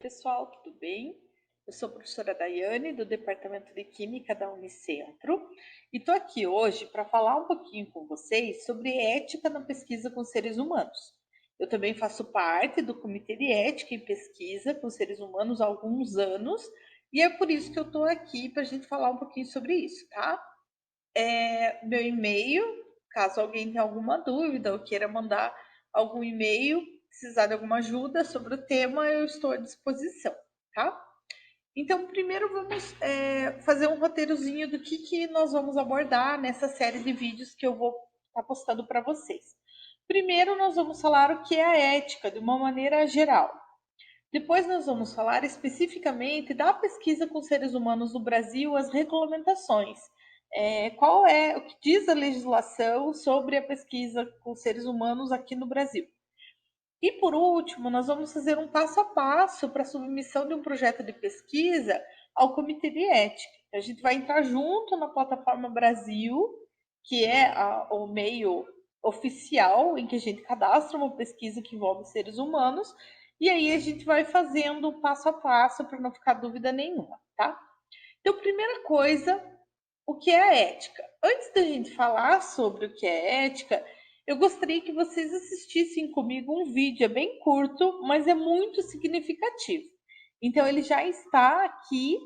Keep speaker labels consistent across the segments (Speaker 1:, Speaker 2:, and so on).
Speaker 1: Pessoal, tudo bem? Eu sou a professora Daiane, do Departamento de Química da Unicentro, e estou aqui hoje para falar um pouquinho com vocês sobre ética na pesquisa com seres humanos. Eu também faço parte do Comitê de Ética em Pesquisa com Seres Humanos há alguns anos, e é por isso que eu estou aqui para a gente falar um pouquinho sobre isso, tá? Meu e-mail, caso alguém tenha alguma dúvida ou queira mandar algum e-mail, precisar de alguma ajuda sobre o tema, eu estou à disposição, tá? Então, primeiro vamos fazer um roteirozinho do que nós vamos abordar nessa série de vídeos que eu vou estar postando para vocês. Primeiro, nós vamos falar o que é a ética de uma maneira geral. Depois, nós vamos falar especificamente da pesquisa com seres humanos no Brasil, as regulamentações. Qual é o que diz a legislação sobre a pesquisa com seres humanos aqui no Brasil? E por último, nós vamos fazer um passo a passo para a submissão de um projeto de pesquisa ao Comitê de Ética. A gente vai entrar junto na plataforma Brasil, que é o meio oficial em que a gente cadastra uma pesquisa que envolve seres humanos, e aí a gente vai fazendo passo a passo para não ficar dúvida nenhuma, tá? Então, primeira coisa, o que é a ética? Antes da gente falar sobre o que é ética, eu gostaria que vocês assistissem comigo um vídeo, é bem curto, mas é muito significativo. Então, ele já está aqui.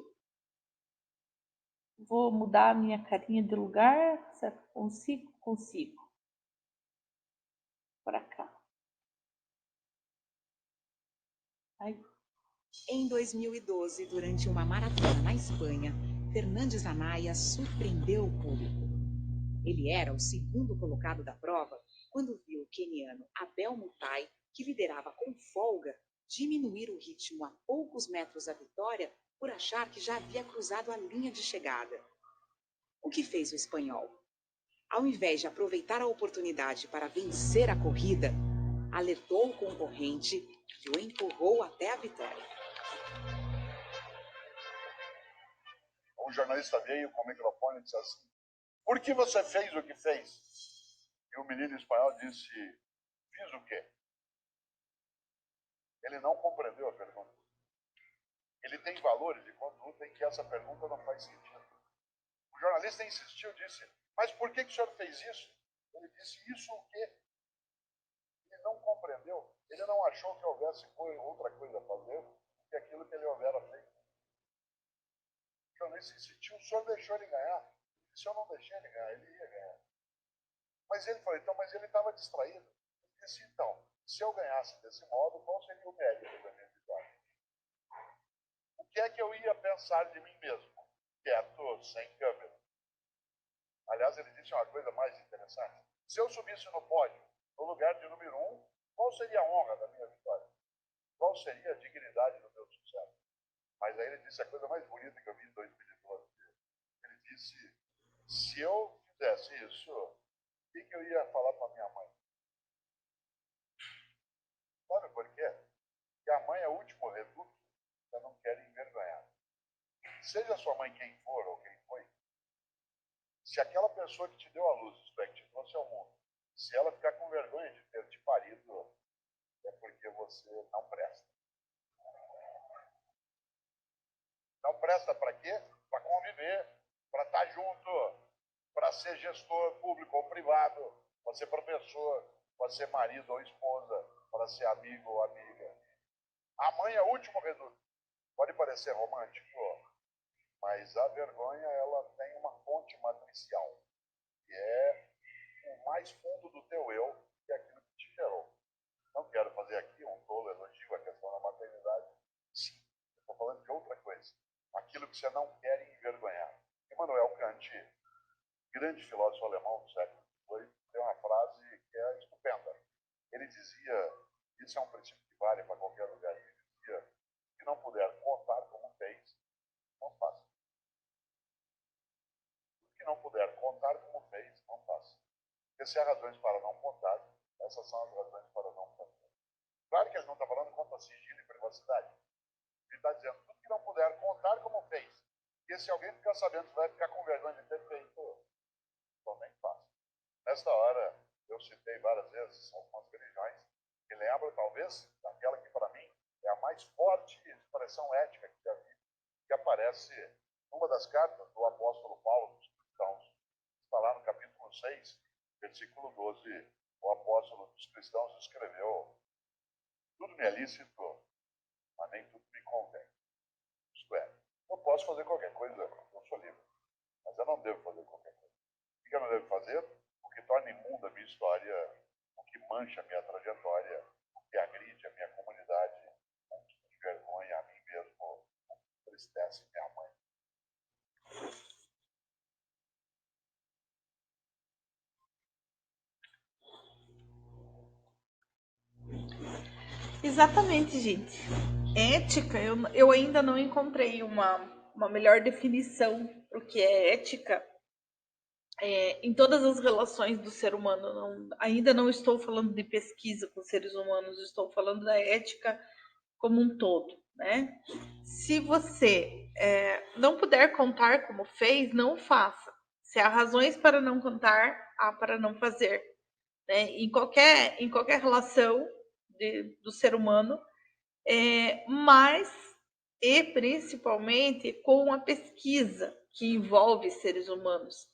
Speaker 1: Vou mudar a minha carinha de lugar. Será que consigo? Consigo. Para cá. Ai.
Speaker 2: Em 2012, durante uma maratona na Espanha, Fernandes Anaya surpreendeu o público. Ele era o segundo colocado da prova quando viu o queniano Abel Mutai, que liderava com folga, diminuir o ritmo a poucos metros da vitória por achar que já havia cruzado a linha de chegada. O que fez o espanhol? Ao invés de aproveitar a oportunidade para vencer a corrida, alertou o concorrente e o empurrou até a vitória.
Speaker 3: Um jornalista veio com o microfone e disse assim: por que você fez o que fez? E o menino espanhol disse: fiz o quê? Ele não compreendeu a pergunta. Ele tem valores de conduta em que essa pergunta não faz sentido. O jornalista insistiu, disse: mas por que o senhor fez isso? Ele disse: isso o quê? Ele não compreendeu. Ele não achou que houvesse outra coisa a fazer do que aquilo que ele houvera feito. O jornalista insistiu: o senhor deixou ele ganhar. Se eu não deixei ele ganhar, ele ia ganhar. Mas ele falou: então, mas ele estava distraído. Ele disse: então, se eu ganhasse desse modo, qual seria o mérito da minha vitória? O que é que eu ia pensar de mim mesmo? Quieto, sem câmera. Aliás, ele disse uma coisa mais interessante. Se eu subisse no pódio, no lugar de número 1, qual seria a honra da minha vitória? Qual seria a dignidade do meu sucesso? Mas aí ele disse a coisa mais bonita que eu vi em 2012. Ele disse: se eu fizesse isso, o que eu ia falar para minha mãe? Sabe por quê? Porque a mãe é o último reduto que não quer envergonhar. Seja sua mãe quem for ou quem foi, se aquela pessoa que te deu a luz, isto é, que te trouxe ao mundo, se ela ficar com vergonha de ter te parido, é porque você não presta. Não presta para quê? Para conviver, para estar junto, para ser gestor público ou privado, para ser professor, para ser marido ou esposa, para ser amigo ou amiga. A mãe é o último reduto. Pode parecer romântico, mas a vergonha ela tem uma fonte matricial, que é o mais fundo do teu eu, que é aquilo que te gerou. Não quero fazer aqui um tolo elogio à questão da maternidade. Sim, estou falando de outra coisa. Aquilo que você não quer envergonhar. Immanuel Kant, grande filósofo alemão do século XVIII, tem uma frase que é estupenda. Ele dizia, isso é um princípio que vale para qualquer lugar, ele dizia: se não puder contar como fez, não faça. Se não puder contar como fez, não faça. Porque se há razões para não contar, essas são as razões para não contar. Claro que ele não está falando contra sigilo e privacidade. Ele está dizendo, tudo que não puder contar como fez. Porque se alguém ficar sabendo que vai ficar com vergonha de ter feito, também faça. Nesta hora, eu citei várias vezes algumas religiões que lembram, talvez, daquela que para mim é a mais forte expressão ética que já vi, que aparece numa das cartas do apóstolo Paulo dos cristãos. Está lá no capítulo 6, versículo 12, o apóstolo dos cristãos escreveu: tudo me é lícito, mas nem tudo me convém. Isto é, eu posso fazer qualquer coisa, eu sou livre, mas eu não devo fazer qualquer coisa. O que eu não devo fazer? O que torna imunda a minha história, o que mancha a minha trajetória, o que agride a minha comunidade, o que envergonha a mim mesmo, o que entristece minha mãe.
Speaker 1: Exatamente, gente. Ética, eu ainda não encontrei uma melhor definição para o que é ética em todas as relações do ser humano. Ainda não estou falando de pesquisa com seres humanos, estou falando da ética como um todo, né? Se você não puder contar como fez, não faça. Se há razões para não contar, há para não fazer. Né? Em qualquer relação do ser humano, mas e principalmente com a pesquisa que envolve seres humanos.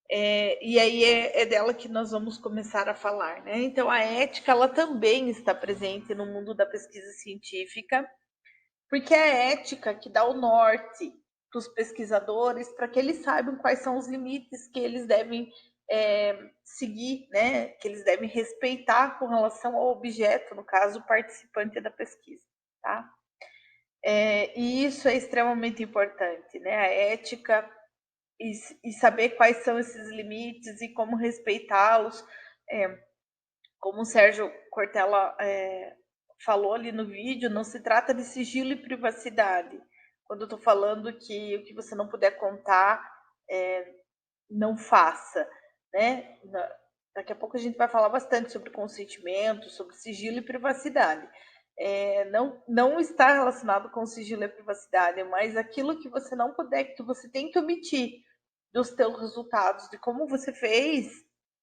Speaker 1: E aí é dela que nós vamos começar a falar, né? Então a ética ela também está presente no mundo da pesquisa científica, porque é a ética que dá o norte para os pesquisadores, para que eles saibam quais são os limites que eles devem seguir, né? Que eles devem respeitar com relação ao objeto, no caso, o participante da pesquisa, tá? E isso é extremamente importante, né? A ética e saber quais são esses limites e como respeitá-los. Como o Sérgio Cortella falou ali no vídeo, não se trata de sigilo e privacidade. Quando eu estou falando que o que você não puder contar, não faça, né? Daqui a pouco a gente vai falar bastante sobre consentimento, sobre sigilo e privacidade. Não está relacionado com sigilo e privacidade, mas aquilo que você não puder, que você tem que omitir dos teus resultados, de como você fez,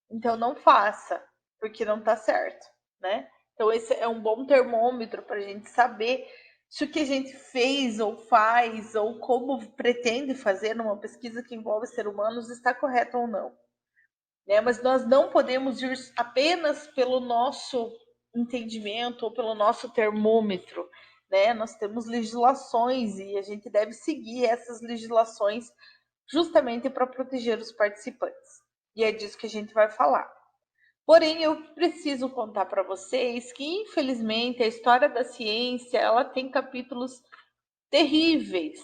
Speaker 1: então não faça, porque não está certo, né? Então esse é um bom termômetro para a gente saber se o que a gente fez ou faz ou como pretende fazer numa pesquisa que envolve seres humanos está correto ou não. Né? Mas nós não podemos ir apenas pelo nosso entendimento ou pelo nosso termômetro. Né? Nós temos legislações e a gente deve seguir essas legislações justamente para proteger os participantes. E é disso que a gente vai falar. Porém, eu preciso contar para vocês que, infelizmente, a história da ciência ela tem capítulos terríveis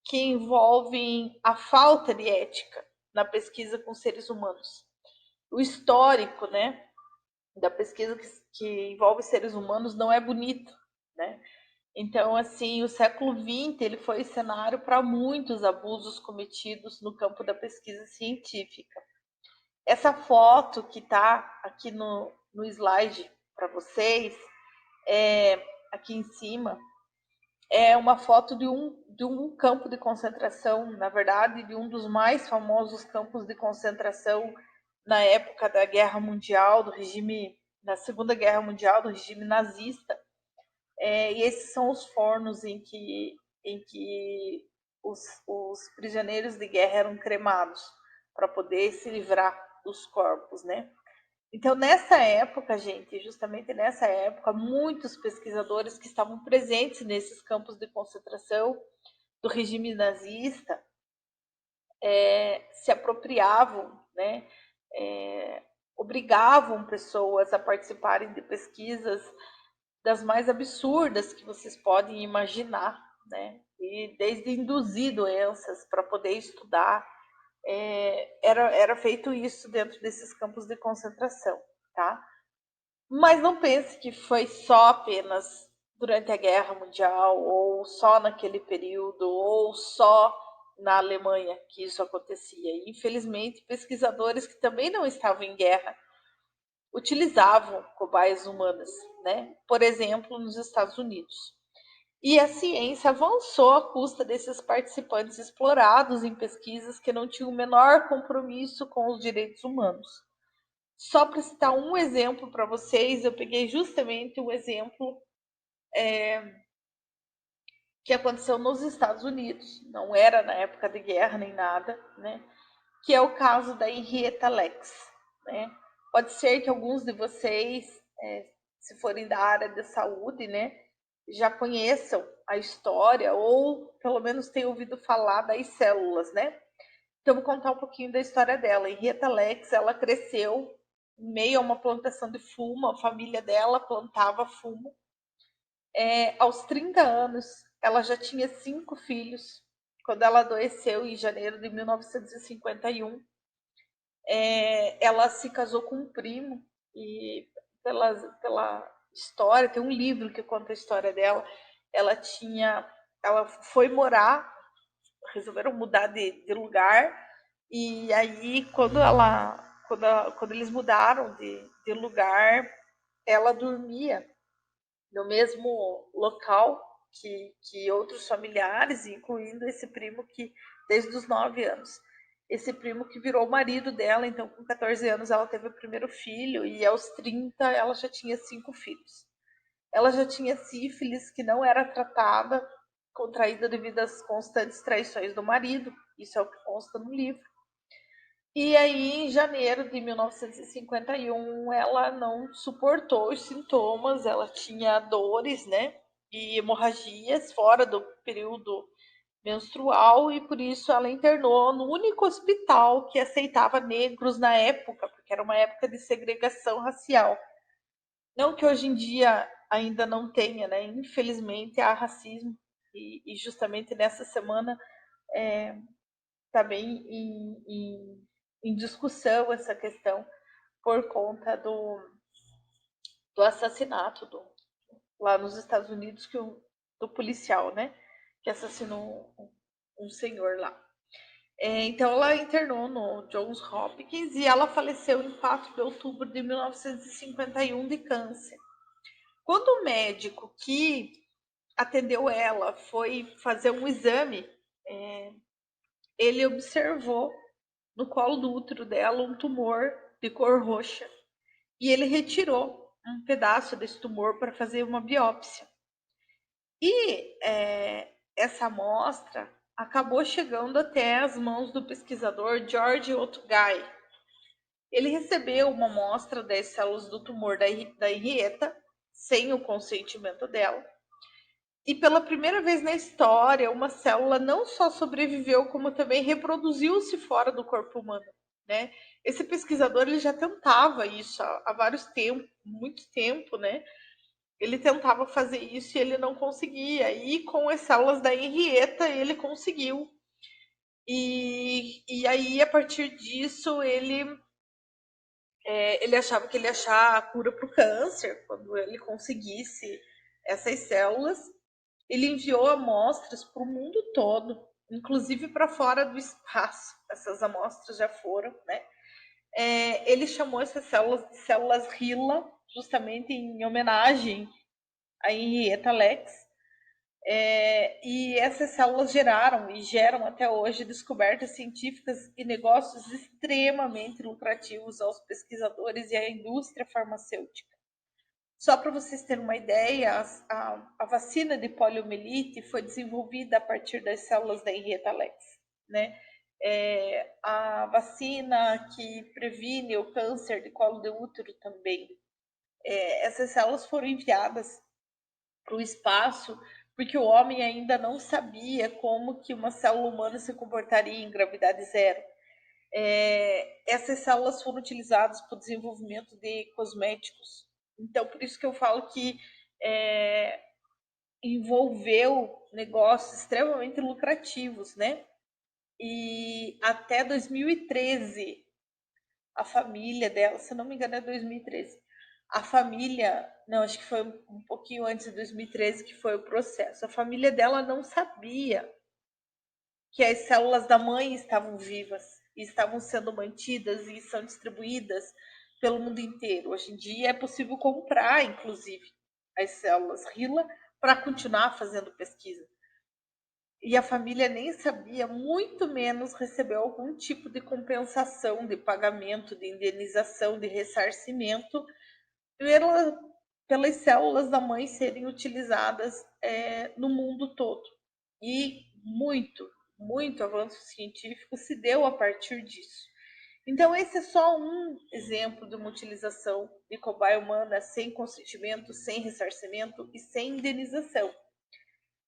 Speaker 1: que envolvem a falta de ética na pesquisa com seres humanos. O histórico, né, da pesquisa que envolve seres humanos não é bonito, né? Então, assim, o século XX ele foi cenário para muitos abusos cometidos no campo da pesquisa científica. Essa foto que está aqui no slide para vocês, aqui em cima, é uma foto de um campo de concentração, na verdade, de um dos mais famosos campos de concentração na época da Guerra Mundial, na Segunda Guerra Mundial, do regime nazista. E esses são os fornos em que os prisioneiros de guerra eram cremados para poder se livrar dos corpos, né? Então, nessa época, gente, justamente nessa época, muitos pesquisadores que estavam presentes nesses campos de concentração do regime nazista se apropriavam, né? Obrigavam pessoas a participarem de pesquisas das mais absurdas que vocês podem imaginar, né? E desde induzir doenças para poder estudar, era feito isso dentro desses campos de concentração, tá? Mas não pense que foi só apenas durante a Guerra Mundial, ou só naquele período, ou só na Alemanha que isso acontecia. E, infelizmente, pesquisadores que também não estavam em guerra utilizavam cobaias humanas, né? Por exemplo, nos Estados Unidos. E a ciência avançou à custa desses participantes explorados em pesquisas que não tinham o menor compromisso com os direitos humanos. Só para citar um exemplo para vocês, eu peguei justamente o exemplo que aconteceu nos Estados Unidos, não era na época de guerra nem nada, né? Que é o caso da Henrietta Lacks, né? Pode ser que alguns de vocês, se forem da área da saúde, né, já conheçam a história ou pelo menos tenham ouvido falar das células, né? Então, eu vou contar um pouquinho da história dela. Henrietta Lacks, ela cresceu em meio a uma plantação de fumo, a família dela plantava fumo. Aos 30 anos, ela já tinha 5 filhos. Quando ela adoeceu em janeiro de 1951, ela se casou com um primo e pela história, tem um livro que conta a história dela. Ela foi morar, resolveram mudar de lugar e aí quando eles mudaram de lugar, ela dormia no mesmo local que outros familiares, incluindo esse primo que desde os 9 anos. Esse primo que virou o marido dela, então com 14 anos ela teve o primeiro filho e aos 30 ela já tinha 5 filhos. Ela já tinha sífilis que não era tratada, contraída devido às constantes traições do marido, isso é o que consta no livro. E aí, em janeiro de 1951, ela não suportou os sintomas, ela tinha dores, né, e hemorragias fora do período menstrual e por isso ela internou no único hospital que aceitava negros na época, porque era uma época de segregação racial. Não que hoje em dia ainda não tenha, né? Infelizmente há racismo e justamente nessa semana está bem em discussão essa questão por conta do assassinato lá nos Estados Unidos do policial, né? Que assassinou um senhor lá. Então ela internou no Johns Hopkins e ela faleceu em 4 de outubro de 1951 de câncer. Quando o médico que atendeu ela foi fazer um exame, ele observou no colo do útero dela um tumor de cor roxa e ele retirou um pedaço desse tumor para fazer uma biópsia. E essa amostra acabou chegando até as mãos do pesquisador George Otgai. Ele recebeu uma amostra das células do tumor da Henrietta, sem o consentimento dela, e pela primeira vez na história, uma célula não só sobreviveu, como também reproduziu-se fora do corpo humano, né? Esse pesquisador ele já tentava isso há vários tempos, muito tempo, né? Ele tentava fazer isso e ele não conseguia. E com as células da Henrietta ele conseguiu. E aí, a partir disso, ele achava que ele ia achar a cura para o câncer, quando ele conseguisse essas células. Ele enviou amostras para o mundo todo, inclusive para fora do espaço. Essas amostras já foram, né? Ele chamou essas células de células HeLa, justamente em homenagem a Henrietta Lacks. E essas células geraram e geram até hoje descobertas científicas e negócios extremamente lucrativos aos pesquisadores e à indústria farmacêutica. Só para vocês terem uma ideia, a vacina de poliomielite foi desenvolvida a partir das células da Henrietta Lacks, né? A vacina que previne o câncer de colo de útero também. Essas células foram enviadas para o espaço porque o homem ainda não sabia como que uma célula humana se comportaria em gravidade zero. Essas células foram utilizadas para o desenvolvimento de cosméticos. Então, por isso que eu falo que envolveu negócios extremamente lucrativos, né? E até 2013, a família dela, se não me engano é 2013, a família, não, acho que foi um pouquinho antes de 2013 que foi o processo. A família dela não sabia que as células da mãe estavam vivas e estavam sendo mantidas e são distribuídas pelo mundo inteiro. Hoje em dia é possível comprar, inclusive, as células HeLa para continuar fazendo pesquisa. E a família nem sabia, muito menos recebeu algum tipo de compensação, de pagamento, de indenização, de ressarcimento pelas células da mãe serem utilizadas no mundo todo. E muito avanço científico se deu a partir disso. Então, esse é só um exemplo de uma utilização de cobaia humana sem consentimento, sem ressarcimento e sem indenização.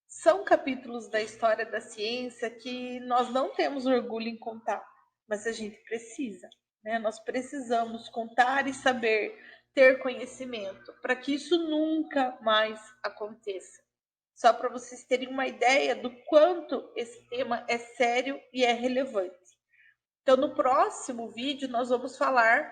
Speaker 1: São capítulos da história da ciência que nós não temos orgulho em contar, mas a gente precisa, né? Nós precisamos contar e saber, ter conhecimento, para que isso nunca mais aconteça. Só para vocês terem uma ideia do quanto esse tema é sério e é relevante. Então, no próximo vídeo, nós vamos falar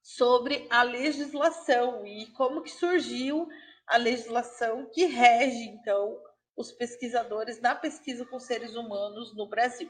Speaker 1: sobre a legislação e como que surgiu a legislação que rege, então, os pesquisadores na pesquisa com seres humanos no Brasil.